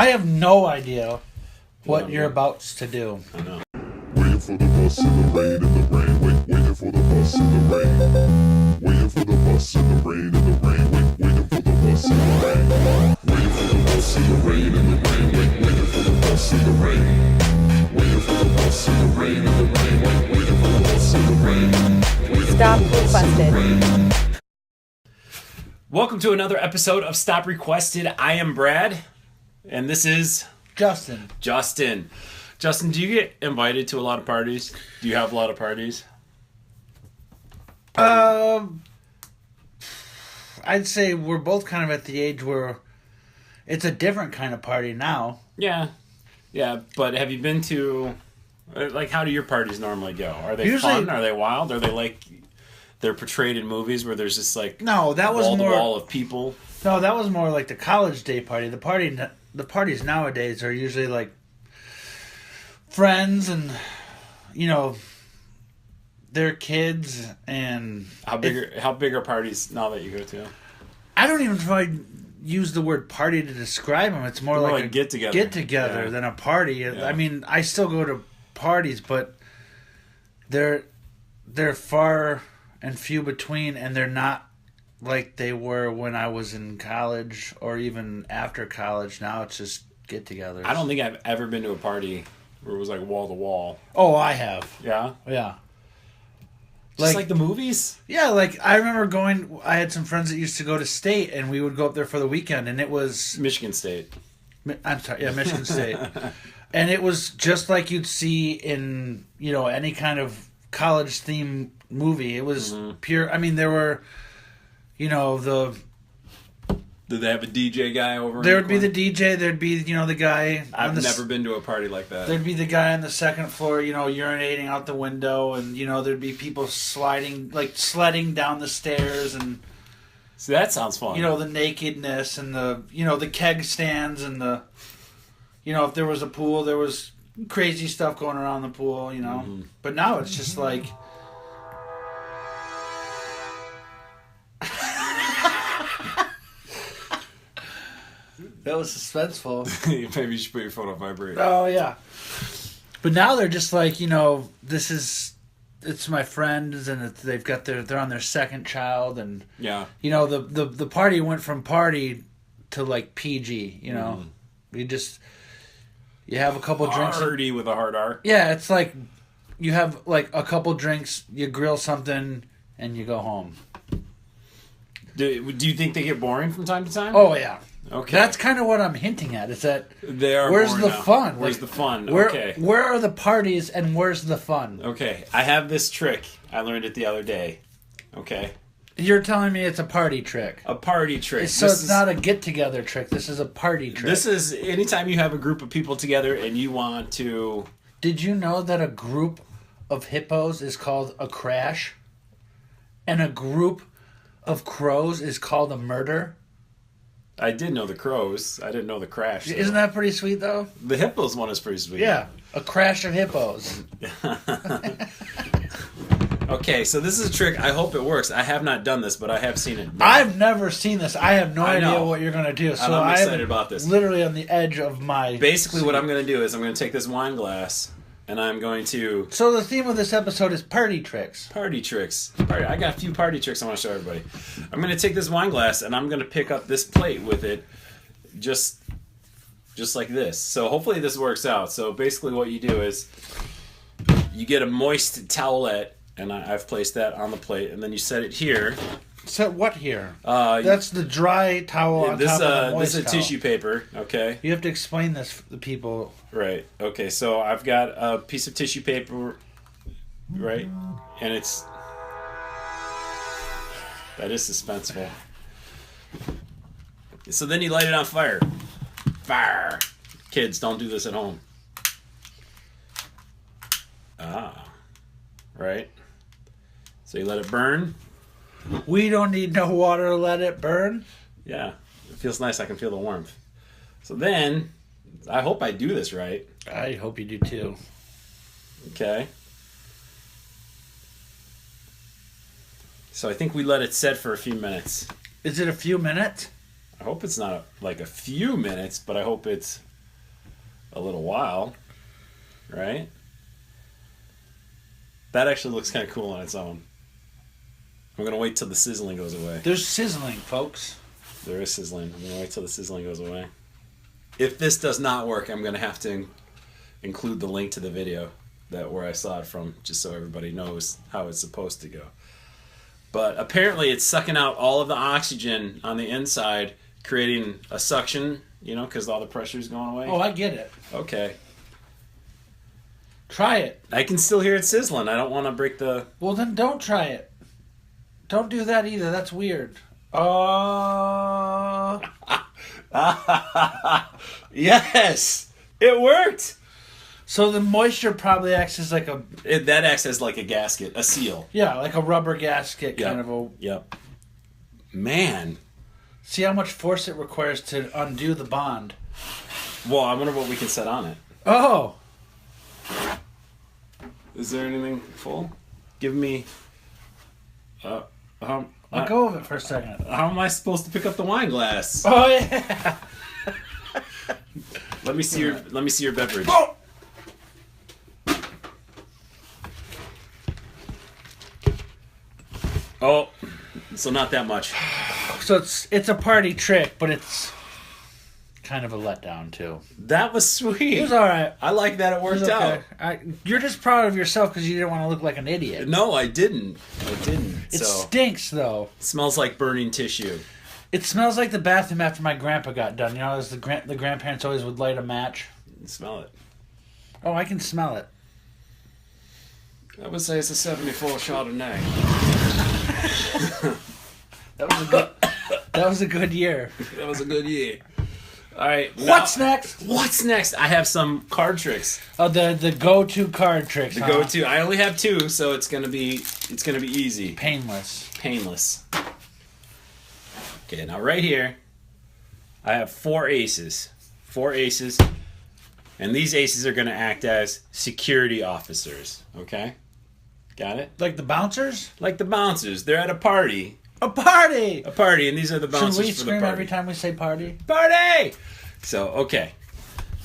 I have no idea what you're about to do. I know. Waiting for the bus in the rain, in the rain. Waiting for the bus in the rain. Waiting for the bus in the rain, in the rain. Waiting for the bus in the rain. Waiting for the bus in the rain, in the rain. Waiting for the bus in the rain. Waiting for the bus in the rain, in the rain. Waiting for the bus in the rain. Stop requested. Welcome to another episode of Stop Requested. I am Brad, and this is Justin. Justin. Justin, do you get invited to a lot of parties? Do you have a lot of parties? I'd say we're both kind of at the age where it's a different kind of party now. Yeah. Yeah, but have you been to... Like, how do your parties normally go? Are they Usually- fun? Are they wild? Are they like... They're portrayed in movies where there's just like... No, that was more... wall of people? No, that was more like the college day party. The parties nowadays are usually like friends and, you know, their kids and... How big are parties now that you go to? I don't even know if I'd use the word party to describe them. It's more More like like a get-together. get-together than a party. Yeah. I mean, I still go to parties, but they're far and few between, and they're not like they were when I was in college or even after college. Now it's just get-togethers. I don't think I've ever been to a party where it was like wall to wall. Oh, I have. Yeah? Yeah. Just like the movies? Yeah, like I remember going. I had some friends that used to go to State, and we would go up there for the weekend, and it was Michigan State. I'm sorry, yeah, Michigan State, and it was just like you'd see in any kind of college theme movie. It was pure. I mean, there were, the Did they have a DJ guy over? there would be the DJ. There'd be the guy. I've never been to a party like that. There'd be the guy on the second floor, urinating out the window, and there'd be people sledding down the stairs, and See, that sounds fun. the nakedness and the keg stands and the if there was a pool, there was crazy stuff going around the pool, But now it's just like that was suspenseful. Maybe you should put your phone on vibrate. Oh yeah. But now they're just like, it's my friends, and they're on their second child, and Yeah. the party went from party to like PG. You have a couple drinks. Hardy with a hard R. Yeah, it's like you have like a couple drinks, you grill something, and you go home. Do you think they get boring from time to time? Oh yeah. Okay. That's kind of what I'm hinting at. Is that They are where's boring the now. fun? Where's Like, the fun? Where Okay. where are the parties and where's the fun? Okay. I have this trick. I learned it the other day. Okay. You're telling me it's a party trick. A party trick. So it's not a get-together trick. This is a party trick. This is anytime you have a group of people together and you want to... Did you know that a group of hippos is called a crash? And a group of crows is called a murder? I did know the crows. I didn't know the crash. though. Isn't that pretty sweet, though? The hippos one is pretty sweet. Yeah. A crash of hippos. Okay, so this is a trick. I hope it works. I have not done this, but I have seen it done. I've never seen this. I have no I idea know. what you're going to do. So I'm excited I'm about this. literally on the edge of my... Basically, what I'm going to do is I'm going to take this wine glass and I'm going to... So the theme of this episode is party tricks. Party tricks. I got a few party tricks I want to show everybody. I'm going to take this wine glass and I'm going to pick up this plate with it just like this. So hopefully this works out. So basically what you do is you get a moist towelette, and I've placed that on the plate, and then you set it here. So what here? Uh, That's the dry towel on top of the moist this is a towel. tissue paper, okay? You have to explain this for the people. Right. Okay, so I've got a piece of tissue paper, right? And that is suspenseful. So then you light it on fire. Fire! Kids, don't do this at home. Right? So you let it burn. We don't need no water to let it burn. Yeah, it feels nice. I can feel the warmth. So then, I hope I do this right. I hope you do too. Okay. So I think we let it set for a few minutes. Is it a few minutes? I hope it's not like a few minutes, but I hope it's a little while, right? That actually looks kind of cool on its own. I'm going to wait till the sizzling goes away. There's sizzling, folks. There is sizzling. I'm going to wait till the sizzling goes away. If this does not work, I'm going to have to include the link to the video where I saw it from, just so everybody knows how it's supposed to go. But apparently it's sucking out all of the oxygen on the inside, creating a suction, because all the pressure is going away. Oh, I get it. Okay. Try it. I can still hear it sizzling. I don't want to break the... Well, then don't try it. Don't do that either. That's weird. Yes! It worked! So the moisture probably acts as like that acts as like a gasket, a seal. Yeah, like a rubber gasket Yep. kind of a... Yep. Man. See how much force it requires to undo the bond. Well, I wonder what we can set on it. Oh! Is there anything full? Give me... Let go of it for a second. How am I supposed to pick up the wine glass? Oh, yeah! Let me see your beverage. Oh! Oh, so not that much. So it's a party trick, but it's kind of a letdown, too. That was sweet. It was alright. I like that it worked out. You're just proud of yourself because you didn't want to look like an idiot. No, I didn't. It So stinks, though. it smells like burning tissue. It smells like the bathroom after my grandpa got done. As the grandparents always would light a match. Smell it. Oh, I can smell it. I would say it's a 74 Chardonnay. That was a good year. That was a good year. All right. What's next? What's next? I have some card tricks. Oh, the go-to card tricks. The go-to. I only have 2, so it's gonna be easy, Painless. painless. Okay, now right here, I have 4 aces. 4 aces, and these aces are gonna act as security officers. Okay, got it? Like the bouncers? Like the bouncers. They're at a party. A party! A party, and these are the bouncers Should we for the scream party. every time we say party? Party! So, okay.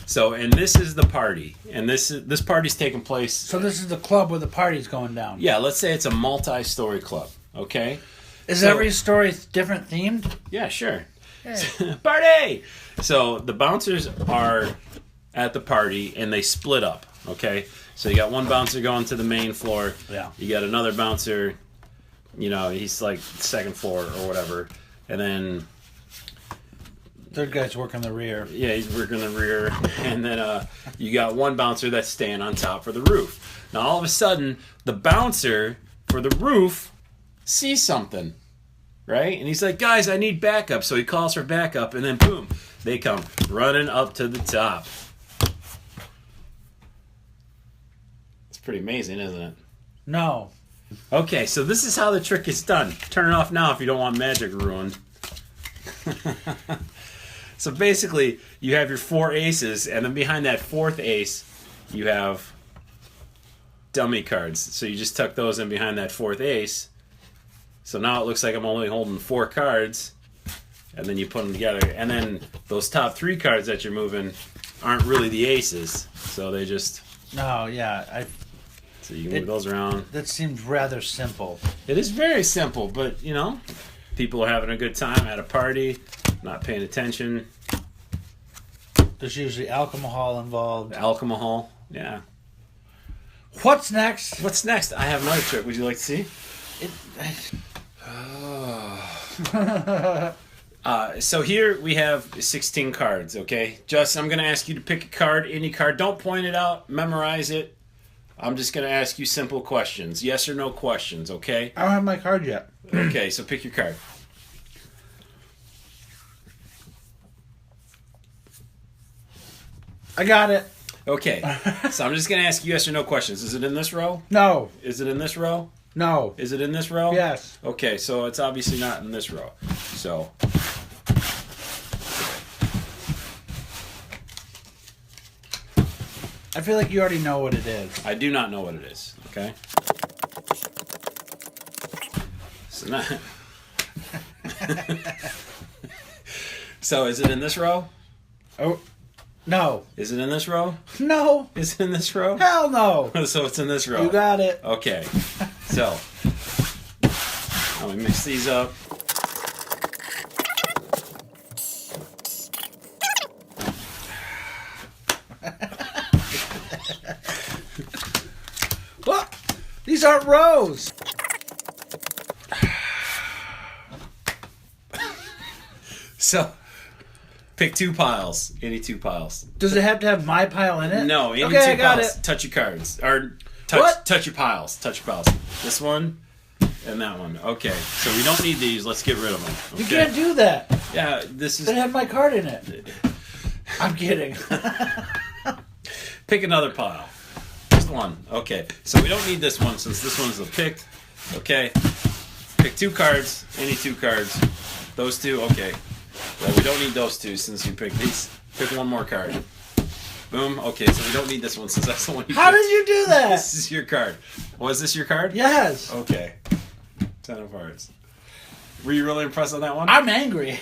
So, and this is the party. And this party's taking place... So this is the club where the party's going down. Yeah, let's say it's a multi-story club, okay? Is So- every story different themed? Yeah, sure. Yeah. Party! So, the bouncers are at the party, and they split up, okay? So, you got one bouncer going to the main floor. Yeah. You got another bouncer, he's like second floor or whatever. And then... Third guy's working the rear. Yeah, he's working the rear. And then you got one bouncer that's staying on top for the roof. Now, all of a sudden, the bouncer for the roof sees something, right? And he's like, guys, I need backup. So he calls for backup, and then boom, they come running up to the top. It's pretty amazing, isn't it? No. Okay, so this is how the trick is done. Turn it off now if you don't want magic ruined. So basically, you have your 4 aces, and then behind that 4th ace, you have dummy cards. So you just tuck those in behind that 4th ace. So now it looks like I'm only holding 4 cards, and then you put them together. And then those top 3 cards that you're moving aren't really the aces, so they just... No, yeah. So you can move those around. That seems rather simple. It is very simple, but, people are having a good time at a party, not paying attention. There's usually alcohol involved. Alcohol, yeah. What's next? What's next? I have another trick. Would you like to see? So here we have 16 cards, okay? Justin, I'm going to ask you to pick a card, any card. Don't point it out. Memorize it. I'm just going to ask you simple questions. Yes or no questions, okay? I don't have my card yet. Okay, so pick your card. I got it. Okay, so I'm just going to ask you yes or no questions. Is it in this row? No. Is it in this row? No. Is it in this row? Yes. Okay, so it's obviously not in this row. So... I feel like you already know what it is. I do not know what it is, okay? So, not... so is it in this row? Oh, No. Is it in this row? No. Is it in this row? Hell no. So it's in this row. You got it. Okay. So, let me mix these up. What? These aren't rows. So, pick 2 piles. Any 2 piles. Does it have to have my pile in it? No, any okay, 2 I got piles. it. Touch your cards. Or What? touch your piles. Touch your piles. This one and that one. Okay. So we don't need these. Let's get rid of them. Okay. You can't do that. Yeah, this is... It had my card in it. I'm kidding. Pick another pile. Just one. Okay. So we don't need this one since this one's a picked. Okay. Pick 2 cards. Any 2 cards. Those 2. Okay. Well, we don't need those 2 since you picked these. Pick one more card. Boom. Okay. So we don't need this one since that's the one you How picked. did you do that? This is your card. Was this your card? Yes. Okay. 10 of hearts. Were you really impressed on that one? I'm angry.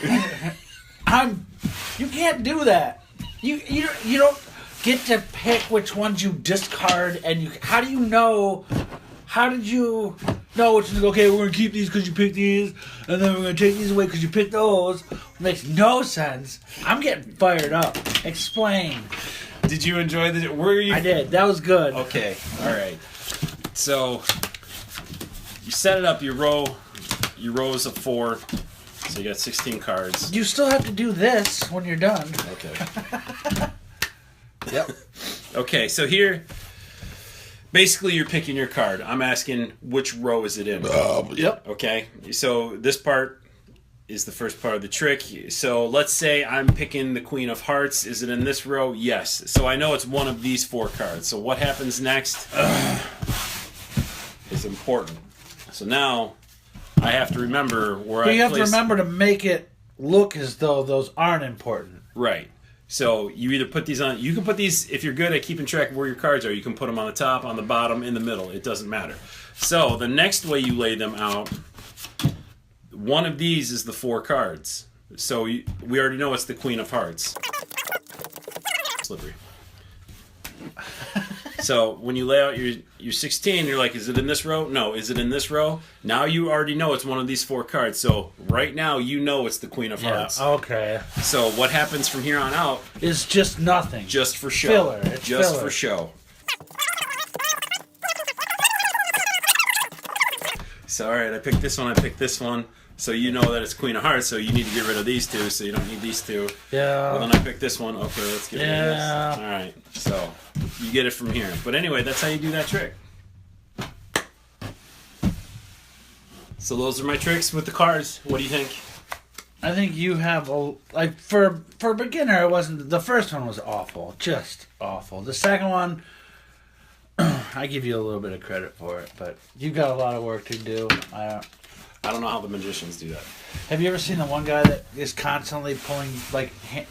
You can't do that. You don't get to pick which ones you discard, and how do you know? How did you know which ones? Okay, we're gonna keep these because you picked these, and then we're gonna take these away because you picked those. Makes no sense. I'm getting fired up. Explain. Did you enjoy the? Were you? I did. That was good. Okay. All right. So you set it up. Your rows of 4. So you got 16 cards. You still have to do this when you're done. Okay. Yep. Okay. So here, basically, you're picking your card. I'm asking which row is it in. Yep. Okay. So this part is the first part of the trick. So let's say I'm picking the Queen of Hearts. Is it in this row? Yes. So I know it's one of these 4 cards. So what happens next is important. So now I have to remember where But I you have place... to remember to make it look as though those aren't important. Right. So you either put these on... You can put these... If you're good at keeping track of where your cards are, you can put them on the top, on the bottom, in the middle. It doesn't matter. So the next way you lay them out, one of these is the 4 cards. So we already know it's the Queen of Hearts. Slippery. So when you lay out your 16, you're like, is it in this row? No. Is it in this row? Now you already know it's one of these 4 cards. So right now you know it's the Queen of Hearts. Okay. So what happens from here on out? It's just nothing. Just for show. Filler. It's just filler. for show. So all right, I picked this one. I picked this one. So you know that it's Queen of Hearts. So you need to get rid of these 2. So you don't need these 2. Yeah. Well, then I picked this one. Okay, let's get rid of this. Yeah. All right. So you get it from here. But anyway, that's how you do that trick. So those are my tricks with the cards. What do you think? I think you have for a beginner. It wasn't. The first one was awful, just awful. The second one, I give you a little bit of credit for it, but you've got a lot of work to do. I don't know how the magicians do that. Have you ever seen the one guy that is constantly pulling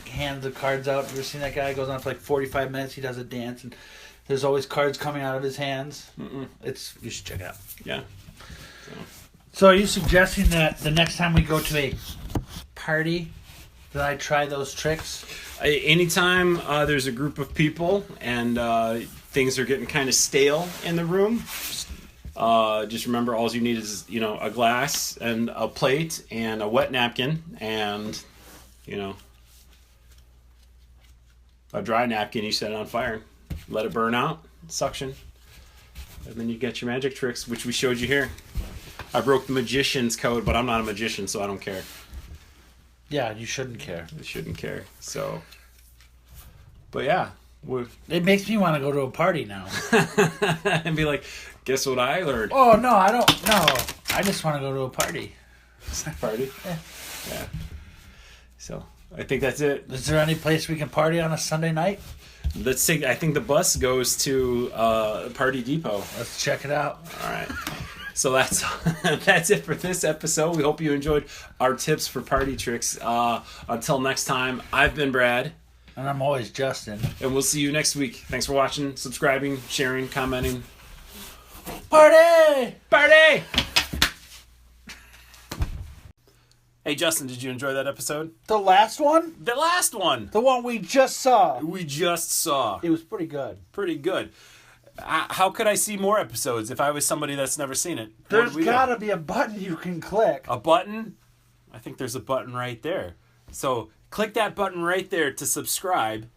hands of cards out? Have you ever seen that guy? He goes on for like 45 minutes. He does a dance, and there's always cards coming out of his hands. Mm-mm. You should check it out. Yeah. So are you suggesting that the next time we go to a party that I try those tricks? Anytime there's a group of people and things are getting kind of stale in the room, just remember all you need is a glass and a plate and a wet napkin and a dry napkin. You set it on fire, let it burn out, suction, and then you get your magic tricks, which we showed you here. I broke the magician's code, but I'm not a magician, so I don't care. Yeah, you shouldn't care. I shouldn't care. So, but yeah, It makes me want to go to a party now. and be like, guess what I learned? Oh, no, I don't. No, I just want to go to a party. Party? Yeah. So, I think that's it. Is there any place we can party on a Sunday night? Let's take, I think the bus goes to Party Depot. Let's check it out. All right. So that's it for this episode. We hope you enjoyed our tips for party tricks. Until next time, I've been Brad. And I'm always Justin. And we'll see you next week. Thanks for watching, subscribing, sharing, commenting. Party! Party! Hey, Justin, did you enjoy that episode? The last one? The last one The one we just saw. we just saw. It was pretty good. Pretty good. How could I see more episodes if I was somebody that's never seen it? What There's do we got do? to be a button you can click. A button? I think there's a button right there. So click that button right there to subscribe,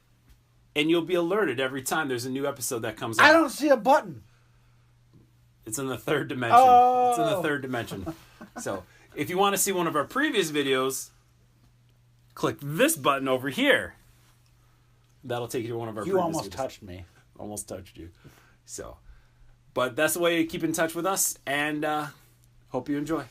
and you'll be alerted every time there's a new episode that comes out. I don't see a button. It's in the third dimension. Oh. It's in the third dimension. So if you want to see one of our previous videos, click this button over here. That'll take you to one of our You previous almost videos. touched me. Almost touched you. So, but that's the way you keep in touch with us, and hope you enjoy.